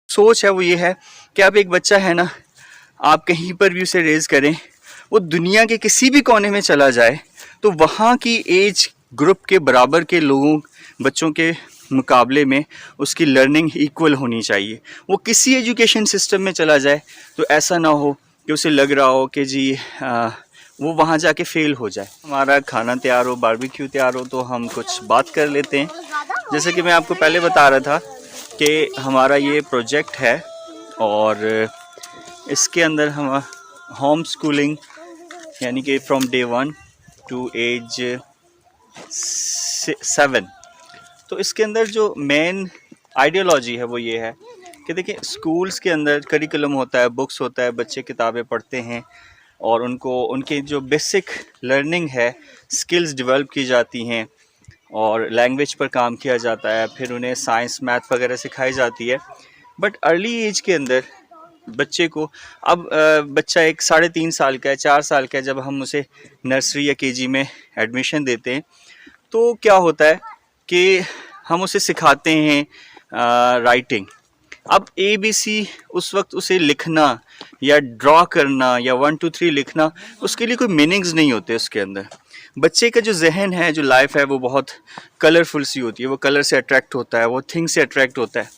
सोच है वो ये है कि अब एक बच्चा है ना, आप कहीं पर भी उसे रेज करें, वो दुनिया के किसी भी कोने में चला जाए तो वहाँ की एज ग्रुप के बराबर के लोगों बच्चों के मुकाबले में उसकी लर्निंग इक्वल होनी चाहिए। वो किसी एजुकेशन सिस्टम में चला जाए तो ऐसा ना हो कि उसे लग रहा हो कि जी वो वहाँ जाके फेल हो जाए। हमारा खाना तैयार हो, बारबेक्यू तैयार हो, तो हम कुछ बात कर लेते हैं। जैसे कि मैं आपको पहले बता रहा था कि हमारा ये प्रोजेक्ट है और इसके अंदर हम होम स्कूलिंग यानी कि फ्रॉम डे 1 टू एज 7, तो इसके अंदर जो मेन आइडियोलॉजी है वो ये है कि देखिए, स्कूल्स के अंदर करिकुलम होता है, बुक्स होता है, बच्चे किताबें पढ़ते हैं और उनको उनके जो बेसिक लर्निंग है, स्किल्स डेवलप की जाती हैं और लैंग्वेज पर काम किया जाता है, फिर उन्हें साइंस मैथ वगैरह सिखाई जाती है। बट अर्ली एज के अंदर बच्चे को, अब बच्चा एक 3.5 साल का है, 4 साल का है, जब हम उसे नर्सरी या केजी में एडमिशन देते हैं तो क्या होता है कि हम उसे सिखाते हैं राइटिंग। अब ABC उस वक्त उसे लिखना या ड्रॉ करना या 1 2 3 लिखना, उसके लिए कोई मीनिंग्स नहीं होते उसके अंदर। बच्चे का जो जहन है, जो लाइफ है, वो बहुत कलरफुल सी होती है, वो कलर से अट्रैक्ट होता है, वो थिंग से अट्रैक्ट होता है।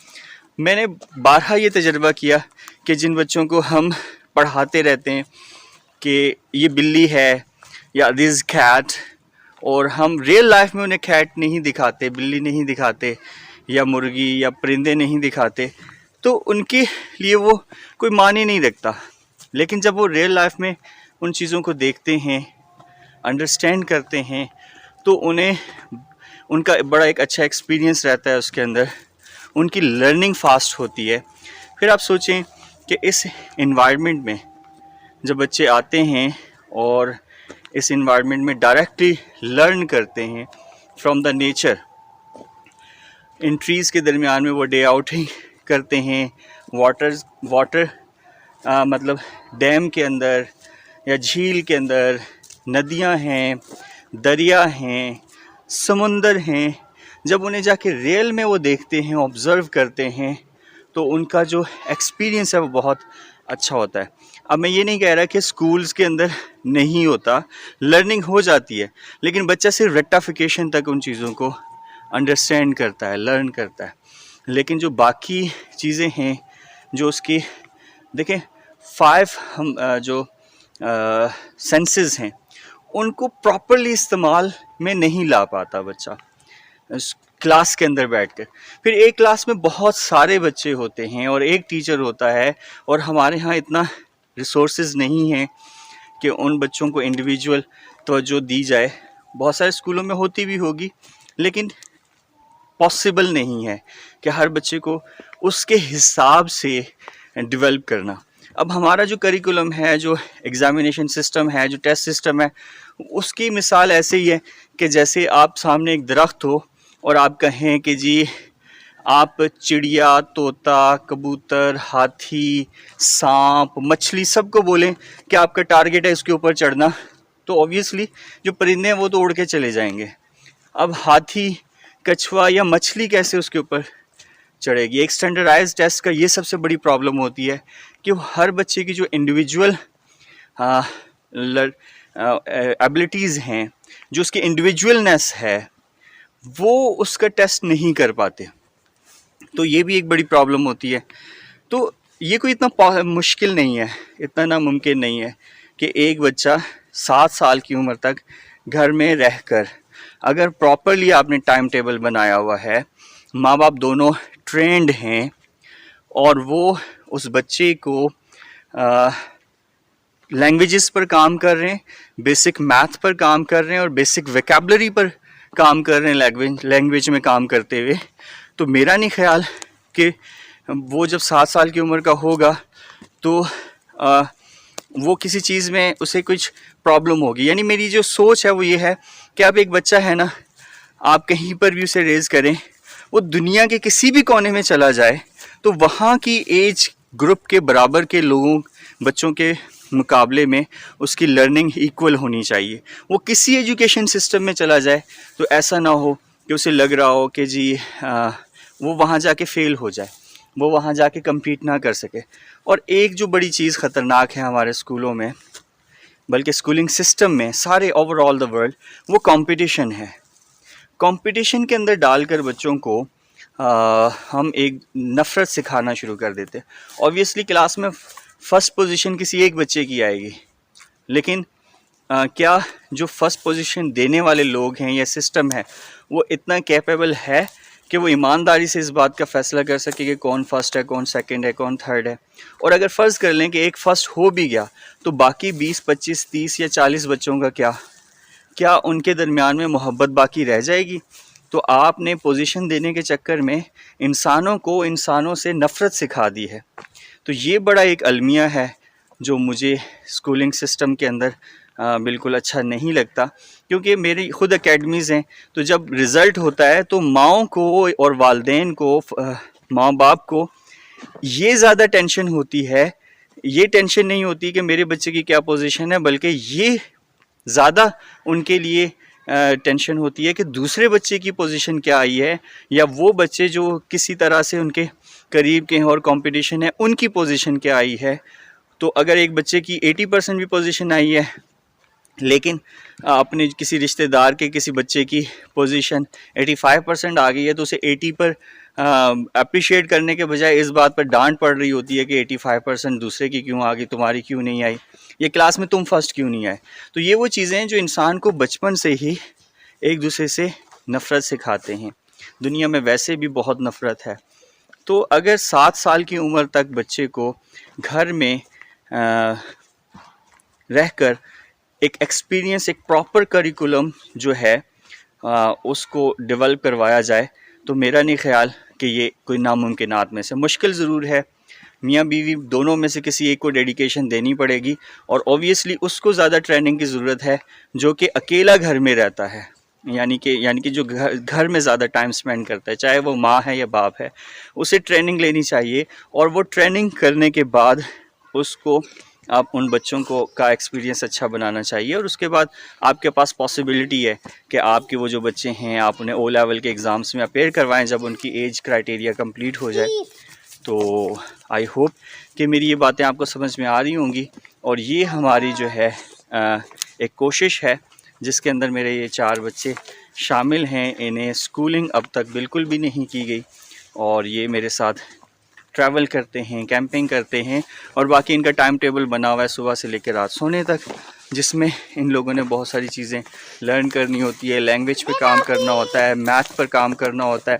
मैंने बारहा ये तजर्बा किया कि जिन बच्चों को हम पढ़ाते रहते हैं कि ये बिल्ली है या दिस कैट, और हम रियल लाइफ में उन्हें कैट नहीं दिखाते, बिल्ली नहीं दिखाते या मुर्गी या परिंदे नहीं दिखाते, तो उनके लिए वो कोई मायने नहीं रखता। लेकिन जब वो रियल लाइफ में उन चीज़ों को देखते हैं, अंडरस्टैंड करते हैं, तो उन्हें उनका बड़ा एक अच्छा एक्सपीरियंस रहता है उसके अंदर, उनकी लर्निंग फास्ट होती है। फिर आप सोचें कि इस इन्वायरमेंट में जब बच्चे आते हैं और इस इन्वायरमेंट में डायरेक्टली लर्न करते हैं from the nature, in trees के दरमियान में वो डे आउटिंग करते हैं, वाटर मतलब डैम के अंदर या झील के अंदर, नदियां हैं, दरिया हैं, समुंदर हैं, जब उन्हें जाके रियल में वो देखते हैं, ऑब्ज़र्व करते हैं, तो उनका जो एक्सपीरियंस है वो बहुत अच्छा होता है। अब मैं ये नहीं कह रहा कि स्कूल्स के अंदर नहीं होता, लर्निंग हो जाती है, लेकिन बच्चा सिर्फ रेक्टिफिकेशन तक उन चीज़ों को अंडरस्टैंड करता है, लर्न करता है। लेकिन जो बाकी चीज़ें हैं, जो उसकी देखें 5 हम जो सेंसेस हैं, उनको प्रॉपरली इस्तेमाल में नहीं ला पाता बच्चा क्लास के अंदर बैठकर। फिर एक क्लास में बहुत सारे बच्चे होते हैं और एक टीचर होता है, और हमारे यहाँ इतना रिसोर्सेज नहीं है कि उन बच्चों को इंडिविजुअल तवज्जो दी जाए। बहुत सारे स्कूलों में होती भी होगी, लेकिन पॉसिबल नहीं है कि हर बच्चे को उसके हिसाब से डेवलप करना। अब हमारा जो करिकुलम है, जो एग्ज़ामिनेशन सिस्टम है, जो टेस्ट सिस्टम है, उसकी मिसाल ऐसे ही है कि जैसे आप सामने एक दरख्त हो और आप कहें कि जी आप चिड़िया, तोता, कबूतर, हाथी, सांप, मछली सबको बोलें कि आपका टारगेट है इसके ऊपर चढ़ना, तो ऑब्वियसली जो परिंदे हैं वो तो उड़ के चले जाएंगे। अब हाथी, कछुआ या मछली कैसे उसके ऊपर चढ़ेगी? एक स्टैंडर्डाइज टेस्ट का ये सबसे बड़ी प्रॉब्लम होती है कि हर बच्चे की जो इंडिविजुअल एबिलिटीज़ हैं, जो उसकी इंडिविजुअलनेस है, वो उसका टेस्ट नहीं कर पाते। तो ये भी एक बड़ी प्रॉब्लम होती है। तो ये कोई इतना मुश्किल नहीं है, इतना नामुमकिन नहीं है कि एक बच्चा 7 साल की उम्र तक घर में रहकर, अगर प्रॉपरली आपने टाइम टेबल बनाया हुआ है, माँ बाप दोनों ट्रेंड हैं और वो उस बच्चे को लैंग्वेजेस पर काम कर रहे हैं, बेसिक मैथ पर काम कर रहे हैं और बेसिक वोकैबुलरी पर काम कर रहे हैं, लैंग्वेज में काम करते हुए, तो मेरा नहीं ख्याल कि वो जब 7 साल की उम्र का होगा तो वो किसी चीज़ में उसे कुछ प्रॉब्लम होगी। यानी मेरी जो सोच है वो ये है कि अब एक बच्चा है ना, आप कहीं पर भी उसे रेज़ करें, वो दुनिया के किसी भी कोने में चला जाए तो वहाँ की एज ग्रुप के बराबर के लोगों बच्चों के मुकाबले में उसकी लर्निंग इक्वल होनी चाहिए। वो किसी एजुकेशन सिस्टम में चला जाए तो ऐसा ना हो कि उसे लग रहा हो कि जी वो वहाँ जाके फेल हो जाए। वो वहाँ जाके compete ना कर सके। और एक जो बड़ी चीज़ ख़तरनाक है हमारे स्कूलों में, बल्कि स्कूलिंग सिस्टम में सारे ओवरऑल द वर्ल्ड, वो कंपटीशन है। कंपटीशन के अंदर डालकर बच्चों को हम एक नफ़रत सिखाना शुरू कर देते। ऑब्वियसली क्लास में फ़र्स्ट पोजीशन किसी एक बच्चे की आएगी, लेकिन क्या जो फ़र्स्ट पोजीशन देने वाले लोग हैं या सिस्टम है वो इतना कैपेबल है कि वो ईमानदारी से इस बात का फ़ैसला कर सके कि कौन फ़र्स्ट है, कौन सेकंड है, कौन थर्ड है। और अगर फ़र्ज़ कर लें कि एक फ़र्स्ट हो भी गया तो बाकी 20, 25, 30 या 40 बच्चों का क्या उनके दरमियान में मोहब्बत बाकी रह जाएगी? तो आपने पोजीशन देने के चक्कर में इंसानों को इंसानों से नफ़रत सिखा दी है। तो ये बड़ा एक अलमिया है जो मुझे स्कूलिंग सिस्टम के अंदर बिल्कुल अच्छा नहीं लगता, क्योंकि मेरी ख़ुद एकेडमीज़ हैं। तो जब रिज़ल्ट होता है तो माँओं को और वालिदैन को, माँ बाप को ये ज़्यादा टेंशन होती है। ये टेंशन नहीं होती कि मेरे बच्चे की क्या पोजीशन है, बल्कि ये ज़्यादा उनके लिए टेंशन होती है कि दूसरे बच्चे की पोजीशन क्या आई है, या वो बच्चे जो किसी तरह से उनके करीब के हैं और कंपटीशन है उनकी पोजीशन क्या आई है। तो अगर एक बच्चे की 80% भी पोजीशन आई है, लेकिन अपने किसी रिश्तेदार के किसी बच्चे की पोजीशन 85% आ गई है, तो उसे 80 पर अप्रिशिएट करने के बजाय इस बात पर डांट पड़ रही होती है कि 85% दूसरे की क्यों आ गई, तुम्हारी क्यों नहीं आई, ये क्लास में तुम फर्स्ट क्यों नहीं आए। तो ये वो चीज़ें हैं जो इंसान को बचपन से ही एक दूसरे से नफ़रत सिखाते हैं। दुनिया में वैसे भी बहुत नफ़रत है। तो अगर 7 साल की उम्र तक बच्चे को घर में रहकर एक एक्सपीरियंस, एक प्रॉपर करिकुलम जो है उसको डेवलप करवाया जाए, तो मेरा नहीं ख्याल कि ये कोई नामुमकिनात में से। मुश्किल ज़रूर है, मियाँ बीवी दोनों में से किसी एक को डेडिकेशन देनी पड़ेगी, और ऑब्वियसली उसको ज़्यादा ट्रेनिंग की ज़रूरत है जो कि अकेला घर में रहता है, यानी कि जो घर में ज़्यादा टाइम स्पेंड करता है, चाहे वो माँ है या बाप है, उसे ट्रेनिंग लेनी चाहिए। और वो ट्रेनिंग करने के बाद उसको आप उन बच्चों को का एक्सपीरियंस अच्छा बनाना चाहिए। और उसके बाद आपके पास पॉसिबिलिटी है कि आपके वो जो बच्चे हैं आप उन्हें ओ लेवल के एग्ज़ाम्स में अपेयर करवाएं जब उनकी एज क्राइटेरिया कंप्लीट हो जाए। तो आई होप कि मेरी ये बातें आपको समझ में आ रही होंगी, और ये हमारी जो है एक कोशिश है जिसके अंदर मेरे ये 4 बच्चे शामिल हैं। इन्हें स्कूलिंग अब तक बिल्कुल भी नहीं की गई, और ये मेरे साथ ट्रैवल करते हैं, कैंपिंग करते हैं, और बाकी इनका टाइम टेबल बना हुआ है सुबह से लेकर रात सोने तक, जिसमें इन लोगों ने बहुत सारी चीज़ें लर्न करनी होती है। लैंग्वेज पे काम करना होता है, मैथ पर काम करना होता है।